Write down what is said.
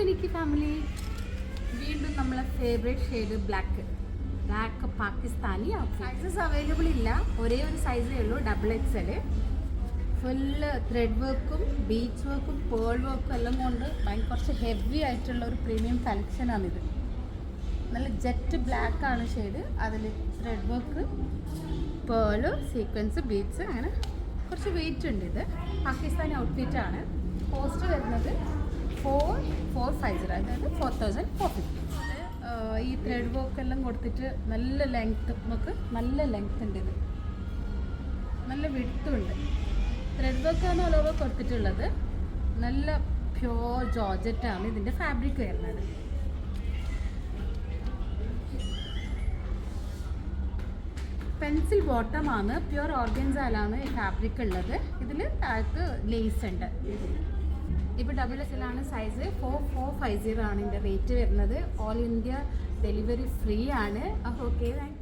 എനിക്ക് ഫാമിലി, വീണ്ടും നമ്മളെ favourite shade black Pakistani sizes available ഇല്ല, ഒരേ ഒരു സൈസേ ഉള്ളൂ, XXL. ഫുള്ള് ത്രെഡ് വർക്കും ബീച്ച് വർക്കും പേൾ വർക്കും എല്ലാം കൊണ്ട് കുറച്ച് ഹെവി ആയിട്ടുള്ള ഒരു പ്രീമിയം കളക്ഷനാണിത്. നല്ല ജെറ്റ് ബ്ലാക്ക് ആണ് ഷെയ്ഡ്, അതിൽ thread work, pearl, sequence, beads, അങ്ങനെ കുറച്ച് വെയിറ്റ് ഉണ്ട്. ഇത് പാകിസ്ഥാനി ഔട്ട്ഫിറ്റാണ്. കോസ്റ്റ് വരുന്നത് 4450, അതായത് 4450. ഈ ത്രെഡ് വർക്ക് എല്ലാം കൊടുത്തിട്ട് നല്ല ലെങ്ത്ത്, നമുക്ക് നല്ല ലെങ്ത്ത് ഉണ്ട്, ഇത് നല്ല വിഡ്ത്തും ഉണ്ട്. ത്രെഡ് വർക്കാണ് ഓൾ ഓവർ കൊടുത്തിട്ടുള്ളത്. നല്ല പ്യോർ ജോർജറ്റാണ് ഇതിൻ്റെ ഫാബ്രിക് വരുന്നത്. പെൻസിൽ ബോട്ടമാണ്, പ്യുവർ ഓർഗൻസാലാണ് ഈ ഫാബ്രിക് ഉള്ളത്. ഇതിൽ താഴത്ത് ലേസ് ഉണ്ട്. ഇപ്പോൾ XXL ആണ് സൈസ്. 4450 ആണ് ഇതിൻ്റെ റേറ്റ് വരുന്നത്. ഓൾ ഇന്ത്യ ഡെലിവറി ഫ്രീ ആണ്. Okay, thank you.